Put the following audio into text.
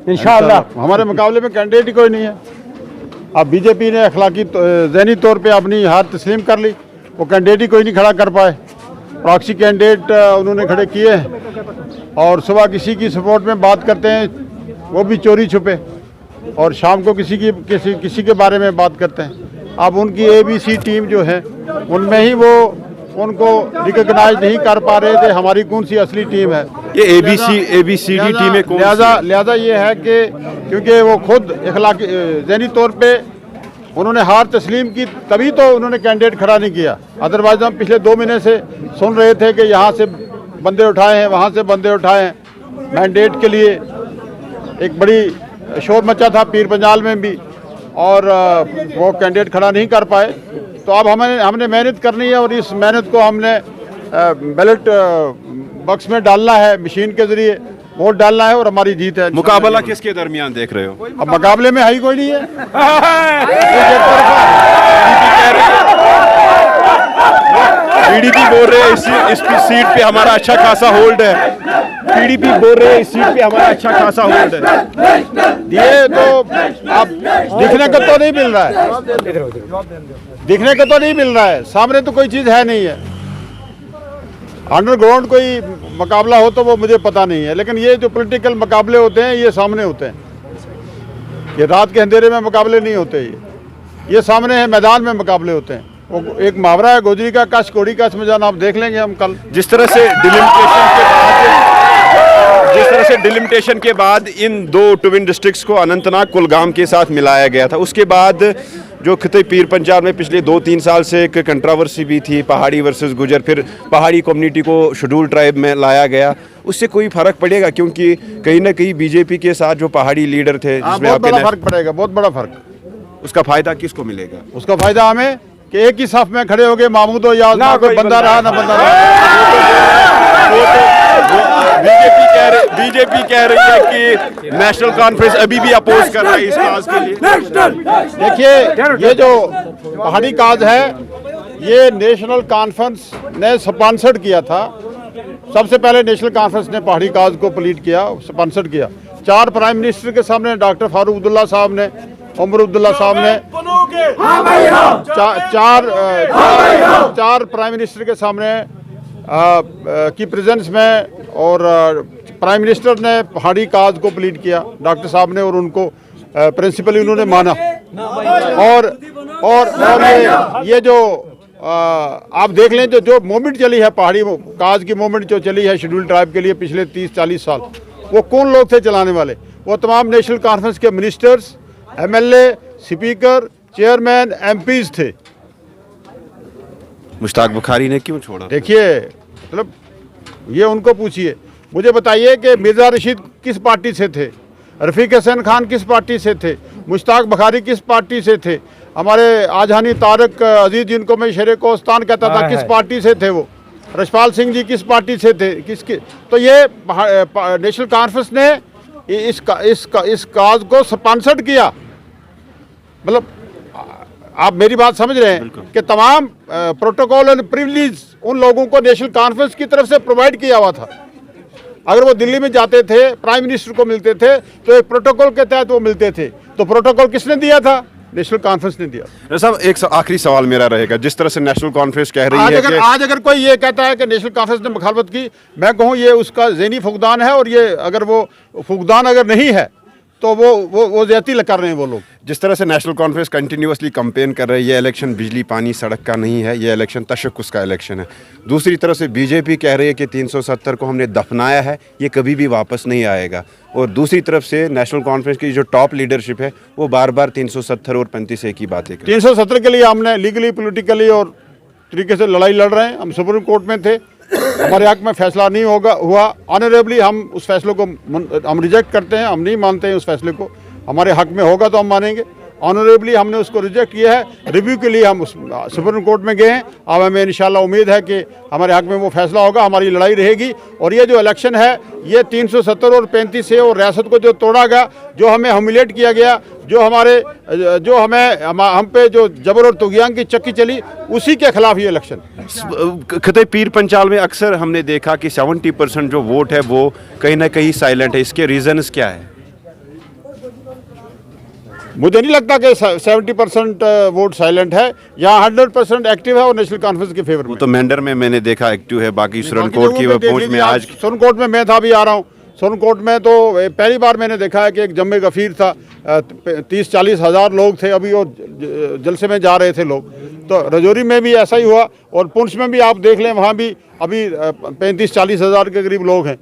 इंशाअल्लाह। हमारे मुकाबले में कैंडिडेट ही कोई नहीं है। अब बीजेपी ने अखलाकी ज़हनी तौर पे अपनी हार तस्लीम कर ली, वो कैंडिडेट ही कोई नहीं खड़ा कर पाए। प्रॉक्सी कैंडिडेट उन्होंने खड़े किए हैं और सुबह किसी की सपोर्ट में बात करते हैं, वो भी चोरी छुपे, और शाम को किसी के बारे में बात करते हैं। अब उनकी ABC टीम जो है उनमें ही वो उनको रिकॉग्नाइज नहीं कर पा रहे थे हमारी कौन सी असली टीम है। ये ABCD टीम है कौन सी? लिहाजा ये है कि क्योंकि वो खुद इखलाकी ज़हनी तौर पे उन्होंने हार तस्लीम की, तभी तो उन्होंने कैंडिडेट खड़ा नहीं किया। अदरवाइज हम पिछले 2 महीने से सुन रहे थे कि यहाँ से बंदे उठाए हैं, वहाँ से बंदे उठाए हैं। मैंडेट के लिए एक बड़ी शोर मचा था पीर पंजाल में भी, और वो कैंडिडेट खड़ा नहीं कर पाए। तो अब हमने मेहनत करनी है और इस मेहनत को हमने बैलेट बॉक्स में डालना है, मशीन के ज़रिए वोट डालना है और हमारी जीत है। मुकाबला किसके दरमियान देख रहे हो? अब मुकाबले में है ही कोई नहीं है। PDP बोल रहे हैं इस सीट पे हमारा अच्छा खासा होल्ड है। PDP बोल रहे हैं इस सीट पे हमारा अच्छा खासा होल्ड है। ये तो अब दिखने को तो नहीं मिल रहा है, दिखने को तो नहीं मिल रहा है, सामने तो कोई चीज़ है नहीं है। अंडरग्राउंड कोई मुकाबला हो तो वो मुझे पता नहीं है, लेकिन ये जो पॉलिटिकल मुकाबले होते हैं ये सामने होते हैं। ये रात के अंधेरे में मुकाबले नहीं होते, ये सामने है, मैदान में मुकाबले होते हैं। वो एक मुहावरा है, गोजरी का कश कोड़ी का समझान, आप देख लेंगे हम कल। जिस तरह से डिलिमिटेशन के बाद इन 2 ट्विन डिस्ट्रिक्ट्स को अनंतनाग कुलगाम के साथ मिलाया गया था, उसके बाद जो खिते पीर पंजाब में पिछले 2-3 साल से एक कंट्रोवर्सी भी थी, पहाड़ी वर्सेस गुजर, फिर पहाड़ी कम्युनिटी को शेड्यूल ट्राइब में लाया गया, उससे कोई फर्क पड़ेगा? क्योंकि कहीं ना कहीं बीजेपी के साथ जो पहाड़ी लीडर थे, बहुत बड़ा फर्क पड़ेगा, बहुत बड़ा फर्क। उसका फायदा किसको मिलेगा? उसका फायदा हमें कि एक ही साफ में खड़े हो गए, महमूद और याद ना कोई बंदा रहा ना बंदा बीजेपी कह रही है कि नेशनल कॉन्फ्रेंस अभी भी अपोज कर रहा है इस काज के लिए। देखिए, ये जो पहाड़ी काज है ये नेशनल कॉन्फ्रेंस ने स्पॉन्सर्ड किया था। सबसे पहले नेशनल कॉन्फ्रेंस ने पहाड़ी काज को प्लीड किया, स्पॉन्सर्ड किया। 4 प्राइम मिनिस्टर के सामने, डॉक्टर फारूक अब्दुल्ला साहब ने, उमर अब्दुल्ला साहब ने, 4 प्राइम मिनिस्टर के सामने की प्रेजेंस में, और प्राइम मिनिस्टर ने पहाड़ी काज को प्लीड किया डॉक्टर साहब ने, और उनको प्रिंसिपली उन्होंने माना। और ये जो आप देख लें जो मूवमेंट चली है, पहाड़ी काज की मूवमेंट जो चली है शेड्यूल ट्राइब के लिए पिछले 30-40 साल, वो कौन लोग थे चलाने वाले? वो तमाम नेशनल कॉन्फ्रेंस के ministers, MLA, speaker, chairman, MPs थे। मुश्ताक बुखारी ने क्यों छोड़ा? देखिए, मतलब ये उनको पूछिए। मुझे बताइए कि मिर्ज़ा रशीद किस पार्टी से थे, रफ़ीक हसन खान किस पार्टी से थे, मुश्ताक बुखारी किस पार्टी से थे, हमारे आजहानी तारक अजीज़ जिनको मैं शेरे कोस्तान कहता था किस पार्टी से थे, वो रशपाल सिंह जी किस पार्टी से थे, किसके? तो ये नेशनल कॉन्फ्रेंस ने इस काज को स्पॉन्सर्ड किया। मतलब आप मेरी बात समझ रहे हैं कि तमाम प्रोटोकॉल एंड प्रिविलेज उन लोगों को नेशनल कॉन्फ्रेंस की तरफ से प्रोवाइड किया हुआ था। अगर वो दिल्ली में जाते थे, प्राइम मिनिस्टर को मिलते थे, तो एक प्रोटोकॉल के तहत वो मिलते थे। तो प्रोटोकॉल किसने दिया था? नेशनल कॉन्फ्रेंस ने दिया। साहब, एक आखिरी सवाल मेरा रहेगा। जिस तरह से नेशनल कॉन्फ्रेंस कह रही है कि आज अगर कोई ये कहता है कि नेशनल कॉन्फ्रेंस ने मुखालफत की, मैं कहूँ ये उसका ज़हनी फुकदान है, और ये अगर वो फुकदान अगर नहीं है तो वो ज्यादती कर रहे हैं वो लोग। जिस तरह से नेशनल कॉन्फ्रेंस कंटिन्यूसली कंपेन कर रही है, ये इलेक्शन बिजली पानी सड़क का नहीं है, ये इलेक्शन तशक्कुस का इलेक्शन है। दूसरी तरफ से बीजेपी कह रही है कि 370 को हमने दफनाया है, ये कभी भी वापस नहीं आएगा। और दूसरी तरफ से नेशनल कॉन्फ्रेंस की जो टॉप लीडरशिप है वो बार बार 370 और 35A की बातें कर 370 के लिए हमने लीगली पॉलिटिकली और तरीके से लड़ाई लड़ रहे हैं। हम सुप्रीम कोर्ट में थे, हमारे हक में फैसला नहीं हुआ ऑनरेबली, हम उस फैसले को हम रिजेक्ट करते हैं, हम नहीं मानते हैं उस फैसले को। हमारे हक में होगा तो हम मानेंगे, ऑनरेबली हमने उसको रिजेक्ट किया है। रिव्यू के लिए हम उस सुप्रीम कोर्ट में गए हैं। अब हमें इंशाल्लाह उम्मीद है कि हमारे हक में वो फैसला होगा, हमारी लड़ाई रहेगी। और ये जो इलेक्शन है ये 370 और 35 से और रियासत को जो तोड़ा गया, जो हमें ह्यूमिलेट किया गया, जो हम पे जो जबर और तुगयान की चक्की चली, उसी के खिलाफ ये इलेक्शन। खिते पीर पंचाल में अक्सर हमने देखा कि 70% जो वोट है वो कहीं ना कहीं साइलेंट है, इसके रीजंस क्या है? मुझे नहीं लगता कि 70% वोट साइलेंट है। यहाँ 100% एक्टिव है और नेशनल कॉन्फ्रेंस के फेवर में। तो मेंढर में मैंने देखा एक्टिव है, बाकी सुरन कोट की पहुंच में आज सुरन कोट में मैं था, अभी आ रहा हूँ। सुरन कोट में तो पहली बार मैंने देखा है कि एक जम्मे गफीर था, 30-40 हज़ार लोग थे, अभी वो जलसे में जा रहे थे लोग। तो रजौरी में भी ऐसा ही हुआ और पुंछ में भी आप देख लें, वहाँ भी अभी 35-40 हज़ार के करीब लोग हैं।